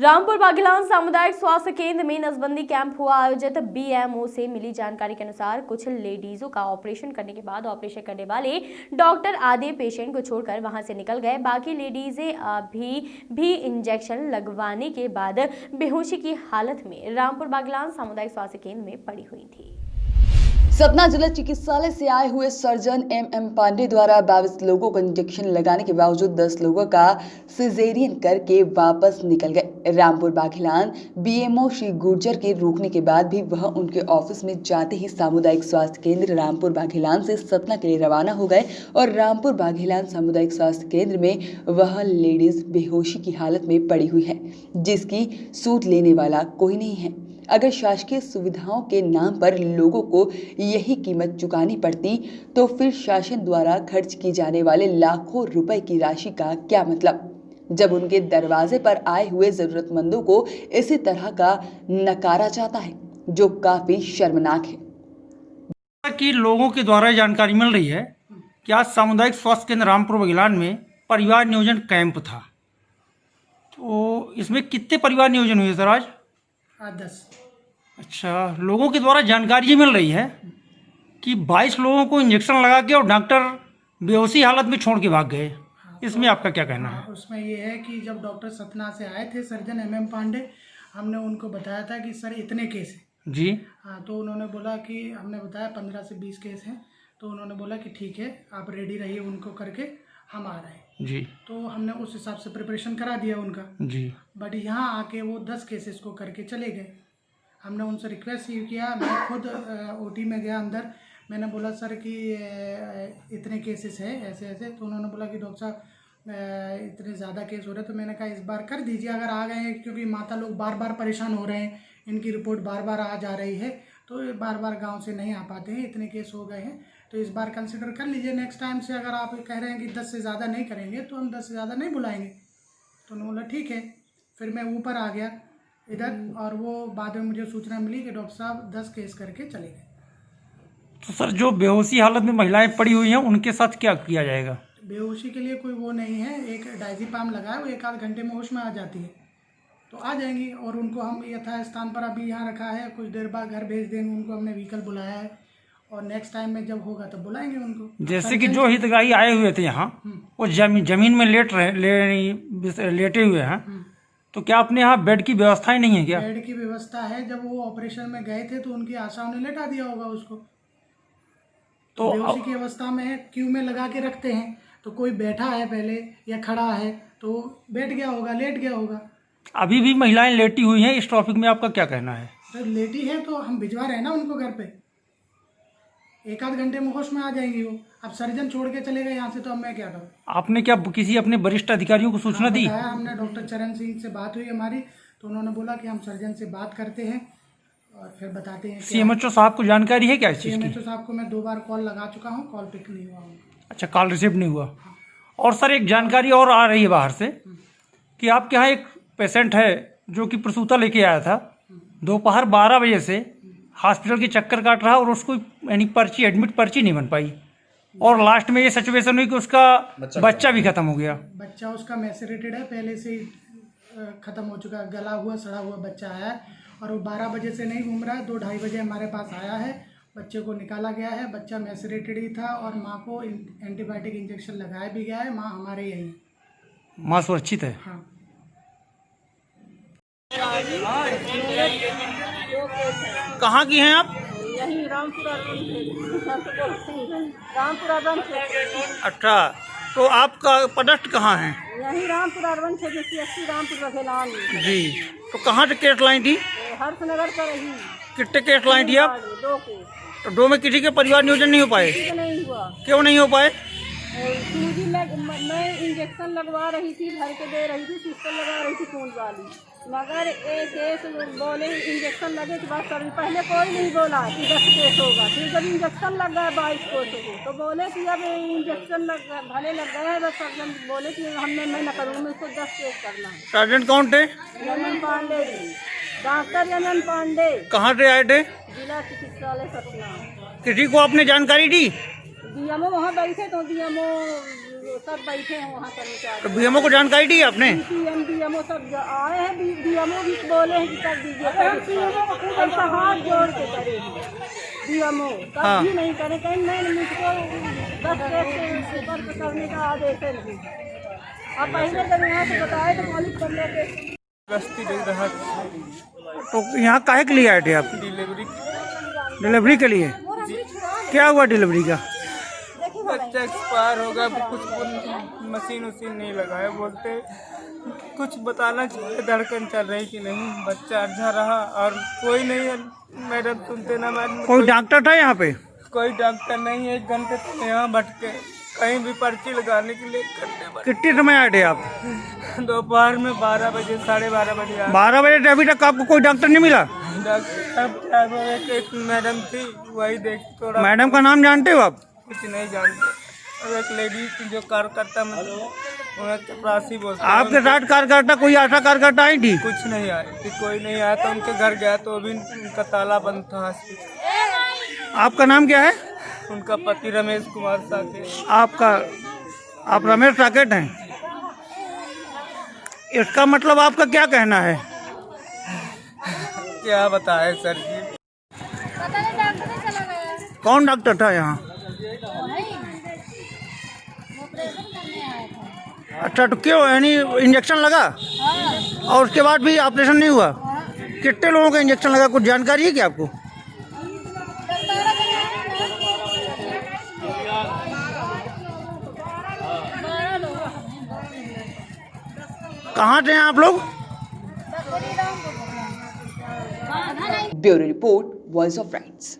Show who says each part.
Speaker 1: रामपुर बाघेलान सामुदायिक स्वास्थ्य केंद्र में नसबंदी कैंप हुआ आयोजित। बीएमओ से मिली जानकारी के अनुसार कुछ लेडीजों का ऑपरेशन करने के बाद ऑपरेशन करने वाले डॉक्टर आधे पेशेंट को छोड़कर वहां से निकल गए। बाकी लेडीजें अभी भी इंजेक्शन लगवाने के बाद बेहोशी की हालत में रामपुर बाघेलान सामुदायिक स्वास्थ्य केंद्र में पड़ी हुई थी।
Speaker 2: सतना जिला चिकित्सालय से आए हुए सर्जन एम पांडे द्वारा 22 लोगों को इंजेक्शन लगाने के बावजूद 10 लोगों का सिजेरियन करके वापस निकल गए। रामपुर बाघेलान बीएमओ श्री गुर्जर के रोकने के बाद भी वह उनके ऑफिस में जाते ही सामुदायिक स्वास्थ्य केंद्र रामपुर बाघेलान से सतना के लिए रवाना हो गए और रामपुर बाघेलान सामुदायिक स्वास्थ्य केंद्र में वह लेडीज बेहोशी की हालत में पड़ी हुई है, जिसकी सूद लेने वाला कोई नहीं है। अगर शासकीय सुविधाओं के नाम पर लोगों को यही कीमत चुकानी पड़ती तो फिर शासन द्वारा खर्च की जाने वाले लाखों रुपए की राशि का क्या मतलब, जब उनके दरवाजे पर आए हुए जरूरतमंदों को इसी तरह का नकारा जाता है, जो काफी शर्मनाक है।
Speaker 3: कि लोगों के द्वारा जानकारी मिल रही है कि आज सामुदायिक स्वास्थ्य केंद्र रामपुर बाघेलान में परिवार नियोजन कैंप था। तो इसमें कितने परिवार नियोजन हुए सर आज?
Speaker 4: 10।
Speaker 3: अच्छा, लोगों के द्वारा जानकारी ये मिल रही है कि 22 लोगों को इंजेक्शन लगा के और डॉक्टर बेहोशी हालत में छोड़ के भाग गए। इसमें आपका क्या कहना है?
Speaker 4: उसमें ये है कि जब डॉक्टर सतना से आए थे सर्जन एम पांडे, हमने उनको बताया था कि सर इतने केस हैं
Speaker 3: जी।
Speaker 4: हाँ, तो उन्होंने बोला कि हमने बताया 15 से 20 केस हैं, तो उन्होंने बोला कि ठीक है आप रेडी रहिए, उनको करके हम आ रहे हैं
Speaker 3: जी।
Speaker 4: तो हमने उस हिसाब से प्रिपरेशन करा दिया उनका जी। बट यहाँ आके वो 10 केसेस को करके चले गए। हमने उनसे रिक्वेस्ट ये किया, मैं खुद ओटी में गया अंदर, मैंने बोला सर कि इतने केसेस हैं ऐसे ऐसे, तो उन्होंने बोला कि डॉक्टर साहब इतने ज़्यादा केस हो रहे हैं, तो मैंने कहा इस बार कर दीजिए अगर आ गए हैं, क्योंकि माता लोग बार बार परेशान हो रहे हैं, इनकी रिपोर्ट बार बार आ जा रही है, तो बार बार गांव से नहीं आ पाते हैं, इतने केस हो गए हैं, तो इस बार कंसिडर कर लीजिए। नेक्स्ट टाइम से अगर आप कह रहे हैं कि 10 से ज़्यादा नहीं करेंगे तो हम 10 से ज़्यादा नहीं बुलाएंगे। तो उन्होंने बोला ठीक है। फिर मैं ऊपर आ गया इधर, और वो बाद में मुझे सूचना मिली कि डॉक्टर साहब 10 केस करके चले गए।
Speaker 3: तो सर जो बेहोशी हालत में महिलाएं पड़ी हुई हैं उनके साथ क्या किया जाएगा?
Speaker 4: बेहोशी के लिए कोई वो नहीं है, एक डायज़ेपाम लगाया, वो 1 आध घंटे में होश में आ जाती है, तो आ जाएंगी। और उनको हम यथास्थान पर अभी यहाँ रखा है, कुछ देर बाद घर भेज देंगे उनको, हमने व्हीकल बुलाया है, और नेक्स्ट टाइम में जब होगा तब बुलाएंगे उनको।
Speaker 3: जैसे कि जो हितग्राही आए हुए थे यहाँ, वो जमीन में लेटे हुए हैं, तो क्या अपने यहाँ बेड की व्यवस्था ही नहीं है क्या?
Speaker 4: बेड की व्यवस्था है, जब वो ऑपरेशन में गए थे तो उनकी आशाओं ने लेटा दिया होगा उसको, तो बेहोशी की अवस्था में है, क्यू में लगा के रखते हैं, तो कोई बैठा है पहले या खड़ा है तो बैठ गया होगा, लेट गया होगा।
Speaker 3: अभी भी महिलाएं लेटी हुई हैं, इस टॉपिक में आपका क्या कहना है?
Speaker 4: तो लेटी है तो हम भिजवा रहे हैं ना उनको घर पे, 1 आध घंटे में होश में आ जाएंगी वो। अब सर्जन छोड़ के चले गए यहाँ से, तो अब मैं क्या करूँ? आपने
Speaker 3: क्या किसी अपने वरिष्ठ अधिकारियों को सूचना दी?
Speaker 4: हमने डॉक्टर चरण सिंह से बात हुई हमारी, तो उन्होंने बोला कि हम सर्जन से बात करते हैं और फिर बताते हैं।
Speaker 3: सीएमएचओ साहब को जानकारी है क्या इस चीज़ की?
Speaker 4: सीएमएचओ साहब को मैं 2 बार कॉल लगा चुका हूँ, कॉल पिक नहीं हुआ।
Speaker 3: अच्छा, कॉल रिसीव नहीं हुआ। और सर एक जानकारी और आ रही है बाहर से कि आपके यहाँ एक पेशेंट है जो कि प्रसूता लेके आया था, दोपहर 12 बजे से हॉस्पिटल के चक्कर काट रहा और उसको यानी एडमिट पर्ची नहीं बन पाई, और लास्ट में ये सिचुएशन हुई कि उसका बच्चा भी खत्म हो गया।
Speaker 4: बच्चा उसका मैसेरेटेड है, पहले से ही खत्म हो चुका, गला हुआ सड़ा हुआ बच्चा है, और वो 12 बजे से नहीं घूम रहा है, 2-2:30 बजे हमारे पास आया है, बच्चे को निकाला गया है, बच्चा मैसेरेटेड ही था, और माँ को एंटीबायोटिक इंजेक्शन लगाया भी गया है, माँ हमारे यही है,
Speaker 3: माँ सुरक्षित है।
Speaker 4: हाँ।
Speaker 3: कहाँ की हैं आप?
Speaker 5: यही रामपुर।
Speaker 3: अच्छा, तो आपका पदस्थ कहाँ है?
Speaker 5: यही रामपुर अर्बन क्षेत्र CSC रामपुर बाघेलान
Speaker 3: जी। तो कहाँ से केस लाई थी?
Speaker 5: हर्षनगर पर ही।
Speaker 3: कितने केस लाई थी आप?
Speaker 5: 2 केस।
Speaker 3: तो 2 में किसी के परिवार नियोजन नहीं हो पाए?
Speaker 5: नहीं हुआ।
Speaker 3: क्यों नहीं हो पाए?
Speaker 5: सूजी मैं इंजेक्शन लगवा रही थी, भर के दे रही थी, सिस्टर लगा रही थी खून वाली, मगर एक केस बोले इंजेक्शन लगे के बाद सर पहले कोई नहीं बोला कि 10 केस होगा, फिर जब इंजेक्शन लग गया 22 को तो बोले कि अब इंजेक्शन भले लग गए हैं, बस सर्जन बोले कि मैं न करूँगा, इसको 10 केस करना है।
Speaker 3: सर्जन कौन थे?
Speaker 5: M Pandey ji, doctor M Pandey.
Speaker 3: कहाँ से आए थे?
Speaker 5: जिला चिकित्सालय सतना।
Speaker 3: किसी को आपने जानकारी दी?
Speaker 5: डीएमओ वहाँ बैठे, तो डीएमओ सब बैठे हैं वहाँ कर्मचारी।
Speaker 3: तो बीएमओ को जानकारी दी आपने?
Speaker 5: पीएम बीएमओ सब आए हैं, बीएमओ भी बोले हैं कि कर दीजिए, ऐसा हाथ जोड़ के करे बीएमओ, तब भी नहीं करे। कहीं नहीं, मुझको 10 केस से ऊपर करने का आदेश है नहीं। अब पहले जब यहाँ से बताए तो पुलिस कर लेते।
Speaker 6: बस्ती दे रहा
Speaker 3: तो यहाँ काहे के लिए आए थे आप? डिलीवरी के लिए? क्या हुआ डिलीवरी का?
Speaker 6: बच्चा एक्सपायर होगा, कुछ मशीन उसीन नहीं लगाया, बोलते कुछ बताना चाहिए, धड़कन चल रही कि नहीं, बच्चा अर्झा रहा और कोई नहीं है। मैडम सुनते ना मैडम।
Speaker 3: कोई डॉक्टर था यहाँ पे?
Speaker 6: कोई डॉक्टर नहीं है। 1 घंटे तक यहाँ भटके, कहीं भी पर्ची लगाने के लिए करते।
Speaker 3: कितने समय आए थे आप?
Speaker 6: दोपहर में 12 बजे, 12:30 बजे।
Speaker 3: 12 बजे? अभी तक आपको कोई डॉक्टर नहीं मिला?
Speaker 6: डॉक्टर एक मैडम थी, वही देख थोड़ा।
Speaker 3: मैडम का नाम जानते हो आप?
Speaker 6: कुछ नहीं जानते। और एक लेडी थी जो कार्यकर्ता, मतलब उन्हें चपरासी बोलते।
Speaker 3: आपके साथ कार्यकर्ता, कोई आशा कार्यकर्ता आई थी?
Speaker 6: कुछ नहीं आई थी, कोई नहीं आया था। उनके घर गया तो अभी उनका ताला बंद था हॉस्पिटल।
Speaker 3: आपका नाम क्या है?
Speaker 6: उनका पति रमेश कुमार साकेत।
Speaker 3: आप रमेश साकेत हैं? इसका मतलब आपका क्या कहना है?
Speaker 6: क्या बताए सर जी।
Speaker 3: कौन डॉक्टर था यहाँ? अच्छा, तो क्यों, यानी इंजेक्शन लगा और उसके बाद भी ऑपरेशन नहीं हुआ? कितने लोगों का इंजेक्शन लगा, कुछ जानकारी है क्या आपको? कहाँ थे आप लोग?
Speaker 2: Bureau report, voice of rights.